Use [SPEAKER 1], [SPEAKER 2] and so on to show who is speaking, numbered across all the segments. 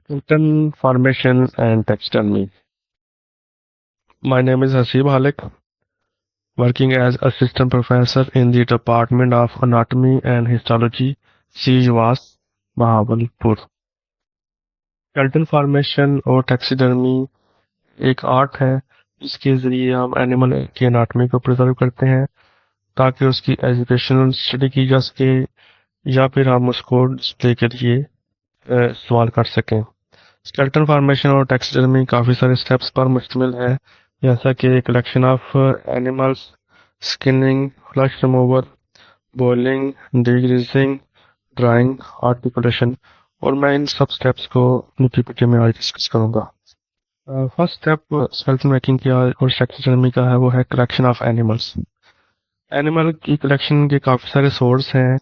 [SPEAKER 1] Skeleton formation and taxidermy. My name is Hasib Halik, working as assistant professor in the Department of Anatomy and Histology, CUAS, Bahawalpur. Skeleton formation और taxidermy एक art है जिसके जरिए हम animal की anatomy को preserve करते हैं ताकि उसकी एजुकेशनल स्टडी की जा सके या फिर हम उसको डिस्प्ले के लिए इस्तेमाल कर सकें। स्केलेटन फॉर्मेशन और टैक्सीडर्मी काफ़ी सारे स्टेप्स पर मुश्तमिल है, जैसा कि collection of animals, skinning, flesh removal, boiling, degreasing, drying, articulation, और मैं इन सब स्टेप्स को अपनी पीपीटी में आज डिस्कस करूंगा। फर्स्ट स्टेप स्केलेटन मेकिंग की और टैक्सीडर्मी का है, वो है कलेक्शन ऑफ एनिमल्स। एनिमल की कलेक्शन के काफ़ी सारे सोर्स हैं,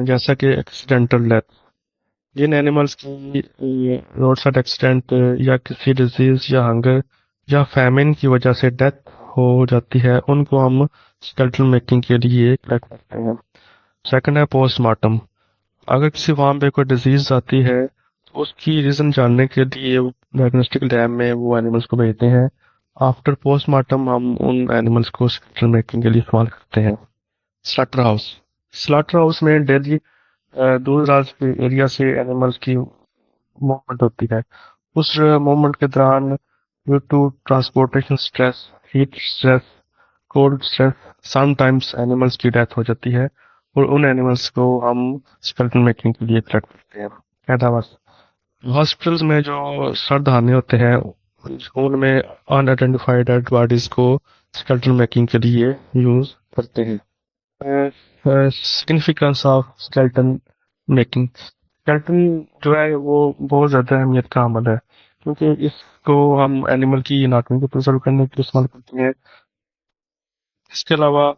[SPEAKER 1] जैसा कि एक्सीडेंटल डेथ। जिन एनिमल्स की रोड साइड एक्सीडेंट या किसी डिजीज या हंगर या फैमिन की वजह से डेथ हो जाती है, उनको हम स्केलेटन मेकिंग के लिए कलेक्ट करते हैं। सेकंड है पोस्टमार्टम। अगर किसी फार्म पे कोई डिजीज आती है तो उसकी रीजन जानने के लिए डायग्नोस्टिक लैब में वो एनिमल्स को भेजते हैं। आफ्टर पोस्टमार्टम हम उन एनिमल्स को स्केलेटन मेकिंग के लिए इस्तेमाल करते हैं। Slaughter house. स्लॉटर हाउस में डेली दूर दराज के एरिया से एनिमल्स की मूवमेंट होती है। उस मूवमेंट के दौरान due to transportation stress, heat stress, cold stress, sometimes animals की डेथ हो जाती है और उन एनिमल्स को हम स्केलेटन मेकिंग के लिए कलेक्ट करते हैं। कैडावर्स। हॉस्पिटल्स में जो श्रद्धाहानि होते हैं उनमें अनआइडेंटिफाइड डेड बॉडीज को स्केलेटन मेकिंग के लिए यूज करते हैं। Significance of skeleton making. Skeleton जो है वो बहुत ज़्यादा अहमियत का अमल है, क्योंकि इसको हम एनिमल की एनाटॉमी को प्रिजर्व करने के लिए इस्तेमाल करते हैं। इसके अलावा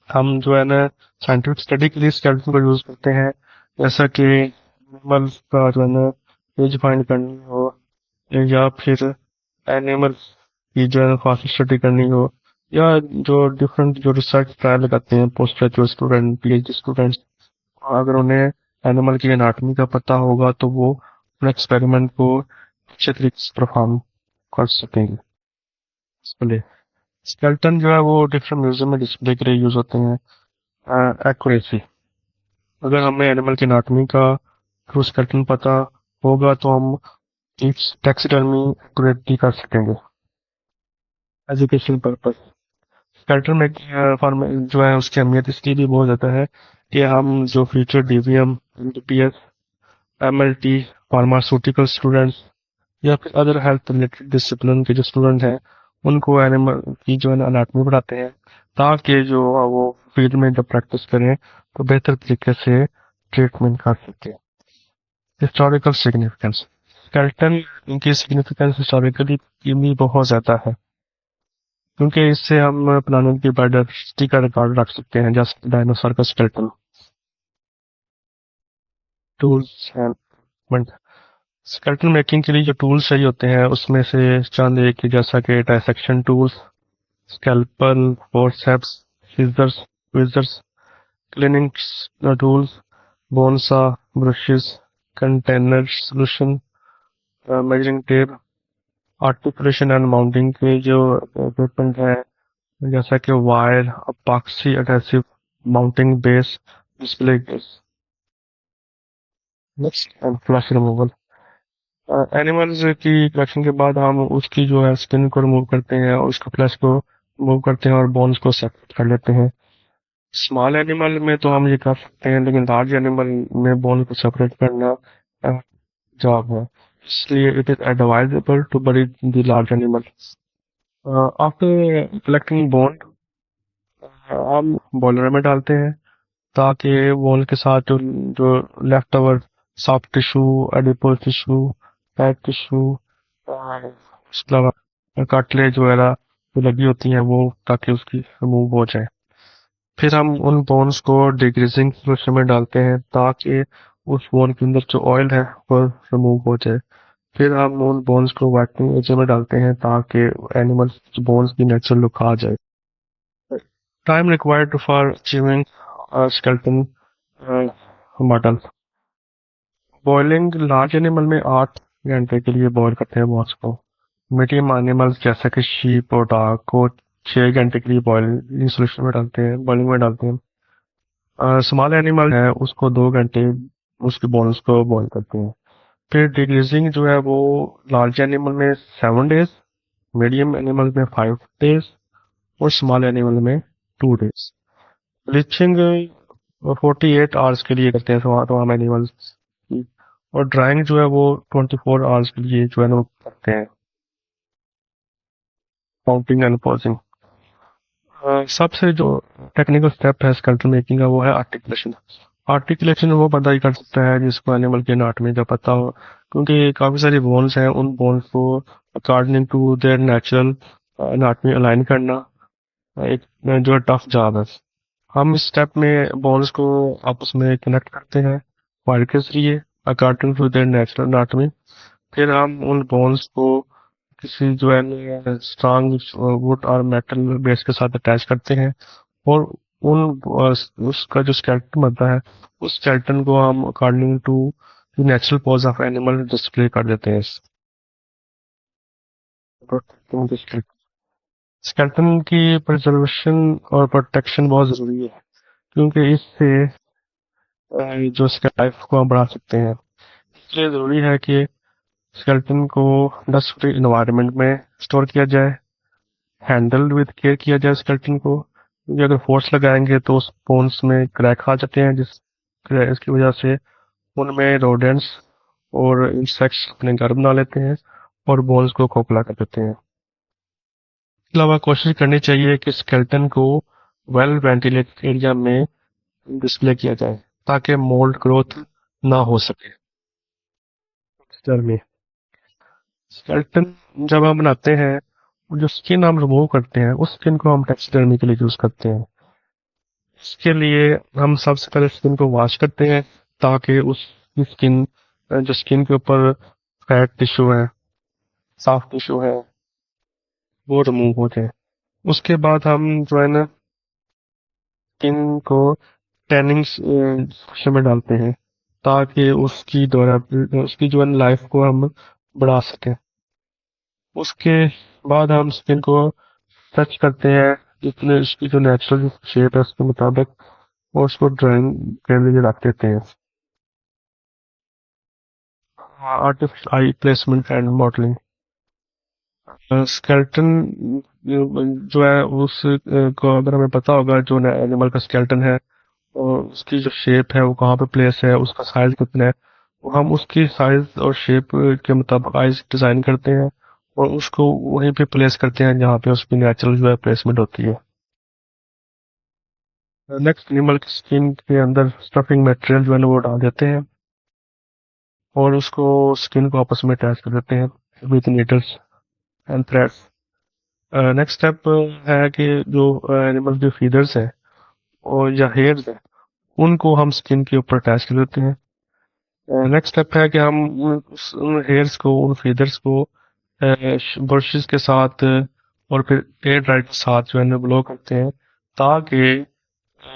[SPEAKER 1] हम जो है ना साइंटिफिक स्टडी के लिए स्केलेटन को यूज़ करते हैं, जैसा कि एनिमल का जो है ना एज फाइंड करनी हो या फिर एनिमल की जो है फास्ट स्टडी करनी हो, या जो डिफरेंट जो रिसर्च ट्रायल लगाते हैं post graduate student, PhD students, अगर उन्हें एनिमल की एनाटॉमी का पता होगा तो वो अपने एक्सपेरिमेंट को अच्छे तरीके से परफॉर्म कर सकेंगे। डिस्प्ले। स्केलेटन जो है वो डिफरेंट म्यूजियम में डिस्प्ले के लिए यूज होते हैं। एक्यूरेसी। अगर हमें एनिमल की एनाटॉमी का थ्रू स्केलेटन पता होगा तो हम इस टैक्सीडर्मी एक्यूरेटली कर सकेंगे। Education purpose. स्केलेटन में फॉर्म जो है उसकी अहमियत इसलिए भी बहुत ज़्यादा है कि हम जो future DVM, MBBS, MLT, pharmaceutical students या फिर अदर हेल्थ रिलेटेड डिसिप्लिन के जो स्टूडेंट हैं उनको एनिमल की जो है अनाटमी पढ़ाते हैं, ताकि जो वो फील्ड में जब प्रैक्टिस करें तो बेहतर तरीके से ट्रीटमेंट कर सके। Historical significance. स्केलेटन की सिग्निफिकेंस हिस्टोरिकली भी बहुत ज़्यादा है, क्योंकि इससे हम प्लानट की बायोडाइवर्सिटी का रिकॉर्ड रख सकते हैं, जैसे डायनासोर का skeleton. Tools and skeleton making के लिए जो टूल्स चाहिए होते हैं उसमें से चंद एक जैसा कि dissection tools, scalpel, forceps, scissors, tweezers, cleaning tools, bone saw, brushes, container solution, measuring tape, articulation and mounting के जो इक्विपमेंट है, जैसा कि wire, epoxy adhesive, mounting base, display case. Next and flesh removal. Animals की कलेक्शन के बाद हम उसकी जो है स्किन को रिमूव करते हैं और उसके फ्लैश को रिमूव करते हैं और बोन्स को सेपरेट कर लेते हैं। स्मॉल एनिमल में तो हम ये कर सकते हैं, लेकिन लार्ज एनिमल में बोन को सेपरेट करना जॉब है, इसलिए it is advisable to bury the large animal. After collecting bone हम बॉयलर में डालते हैं ताकि बोन के साथ जो left over soft tissue, adipose tissue, fat tissue, उसके अलावा कार्टिलेज वगैरह जो लगी होती हैं वो, ताकि उसकी रिमूव हो जाए। फिर हम उन बोन्स को डिग्रीजिंग सोल्यूशन में डालते हैं ताकि उस बोन के अंदर जो ऑयल है वो रिमूव हो जाए। फिर हम उन बोन्स को वाइटनिंग एजेंट में डालते हैं ताकि एनिमल बोन्स की नेचुरल लुक आ जाए। Time required for achieving skeleton model. Boiling large animal में 8 घंटे के लिए बॉईल करते हैं बोन्स को। मीडियम एनिमल्स जैसा कि शीप और डॉग को 6 घंटे के लिए बॉइलिंग सोल्यूशन में डालते हैं, बॉइलिंग में डालते हैं। स्मॉल एनिमल है उसको 2 घंटे उसके बोन्स को बॉईल करते हैं। फिर डिग्रीजिंग जो है वो लार्ज एनिमल में 7 डेज, मीडियम एनिमल में 5 डेज और स्मॉल एनिमल में 2 डेज। ब्लीचिंग 48 आवर्स के लिए करते हैं तमाम एनिमल्स की। और ड्राइंग जो है वो 24 आवर्स के लिए जो है ना वो करते हैं, काउंटिंग एंड पॉजिंग। सबसे जो टेक्निकल स्टेप है स्केलेटल मेकिंग का वो है आर्टिकुलेशन। आर्टिकुलेशन वो बंदा ही कर सकता है जिसको एनिमल की एनाटॉमी का पता हो, क्योंकि काफी सारी बोन्स हैं, उन बोन्स को according to their natural anatomy align करना एक जो टफ जॉब है। हम इस स्टेप में बोन्स को आपस में कनेक्ट करते हैं वायर के जरिए according to their natural anatomy. फिर हम उन बोन्स को किसी जो है स्ट्रांग वुड और मेटल बेस के साथ अटैच करते हैं और उन उसका जो स्केलेटन बनता है उस स्केलेटन को हम according to natural pose of animal display कर देते हैं। स्केलेटन की प्रिजर्वेशन और प्रोटेक्शन बहुत जरूरी है, क्योंकि इससे जो लाइफ को हम बढ़ा सकते हैं। इसलिए जरूरी है कि स्केलेटन को डस्ट फ्री इन्वायरमेंट में स्टोर किया जाए, हैंडल विद केयर किया जाए स्केलेटन को, क्योंकि अगर फोर्स लगाएंगे तो उस बोन्स में क्रैक आ जाते हैं, इसकी वजह से उनमें रोडेंट्स और इंसेक्ट्स अपने घर बना लेते हैं और बोन्स को खोखला कर देते हैं। इसके अलावा कोशिश करनी चाहिए कि स्केलेटन को वेल वेंटिलेटेड एरिया में डिस्प्ले किया जाए ताकि मोल्ड ग्रोथ ना हो सके। टेक्सचर में स्केलेटन जब हम बनाते हैं, जो स्किन हम रिमूव करते हैं उस स्किन को हम टेक्सचर के लिए यूज करते हैं। इसके लिए हम सबसे पहले स्किन को वॉश करते हैं ताकि उसकी स्किन जो स्किन के ऊपर फैट टिश्यू है, सॉफ्ट टिश्यू है, वो रिमूव हो जाए। उसके बाद हम जो है ना स्किन को टैनिंग में डालते हैं ताकि उसकी जो है लाइफ को हम बढ़ा सकें। उसके बाद हम स्किन को टच करते हैं जितने उसकी जो नेचुरल शेप है उसके मुताबिक, और उसको ड्राइंग के लिए रख देते हैं। Artificial eye placement and modelling. Skeleton जो है उस को अगर हमें पता होगा जो एनिमल का स्केलेटन है और उसकी जो शेप है वो कहाँ पे प्लेस है, उसका साइज कितना है, तो हम उसकी साइज और शेप के मुताबिक आइज डिजाइन करते हैं और उसको वहीं पे प्लेस करते हैं जहाँ पे उसकी नेचुरल जो है प्लेसमेंट होती है। नेक्स्ट एनिमल की स्किन के अंदर स्टफिंग मटेरियल जो है ना वो डाल देते हैं और उसको स्किन को आपस में अटैच कर देते हैं with needles and threads. Next step है कि जो एनिमल के फीदर्स हैं और या हेयर्स हैं उनको हम स्किन के ऊपर अटैच कर देते हैं। नेक्स्ट स्टेप है कि हम उन हेयर्स को, उन फीदर्स को ब्रशेस के साथ और फिर एयर ड्रायर के साथ जो है ना ब्लो करते हैं ताकि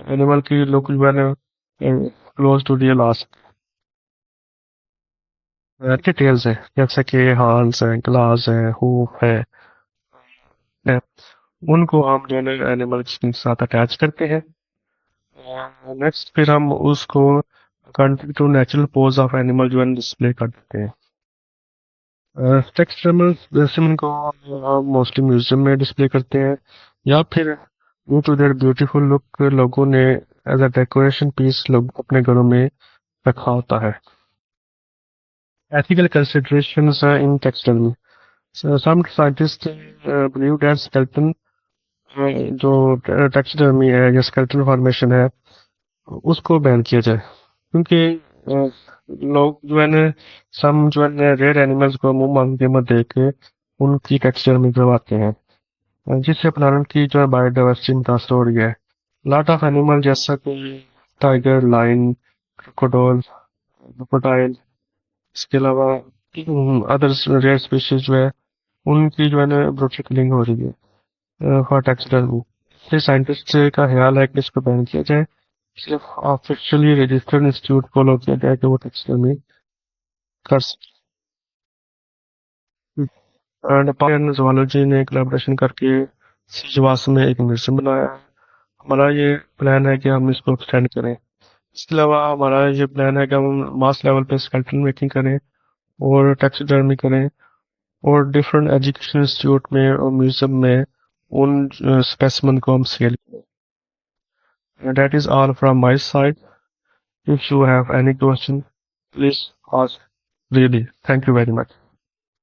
[SPEAKER 1] एनिमल की लुक जो है ना क्लोज टू रियल आ सके। डिटेल्स है जैसे कि हॉर्न्स है, ग्लास है, हूफ है, उनको हम जो है ना एनिमल के साथ अटैच करते हैं। नेक्स्ट फिर हम उसको according to natural pose of animal जो है डिस्प्ले कर देते हैं। टेक्सचर स्पेसिमेन को हम मोस्टली म्यूजियम में डिस्प्ले करते हैं या फिर due to their beautiful look लोगों ने एज अ डेकोरेशन पीस लोग अपने घरों में रखा होता है। Ethical considerations in textile. Some scientist believe that skeleton जो टेक्सटाइल है या स्केलेटन फॉर्मेशन है उसको बैन किया जाए, क्योंकि लोग जो है ना सम जो है रेयर एनिमल्स को मुंह मांगते मत देख के उनकी टेक्सचर में करवाते हैं, जिससे प्लानट की जो है बायोडाइवर्सिटी मुतासर हो रही है। लॉट ऑफ एनिमल जैसा कि टाइगर, लाइन, क्रोकोडाइल, क्रोकोडाइल, इसके अलावा अदर रेयर स्पीशीज जो है उनकी जो है ना ब्रूटल किलिंग हो रही है फॉर टेक्सटाइल। इसलिए साइंटिस्ट का ख्याल है कि इसको बैन किया जाए, सिर्फ ऑफिशियली रजिस्टर्ड इंस्टीट्यूट फॉलो किया जाए कि वो टेक्सटाइल में कर सकें। एंड एंड zoology ने कोलैबोरेशन करके सीजवास में एक म्यूजियम बनाया है। हमारा ये प्लान है कि हम इसको एक्सटेंड करें। इसके अलावा हमारा ये प्लान है कि हम मास लेवल पे स्केलेटन मेकिंग करें और टैक्सीडर्मी करें और डिफरेंट एजुकेशन इंस्टीट्यूट में और म्यूजियम में उन स्पेसिमेन को हम सेल करें। That is all from my side. If you have any question, please ask. Really, thank you very much.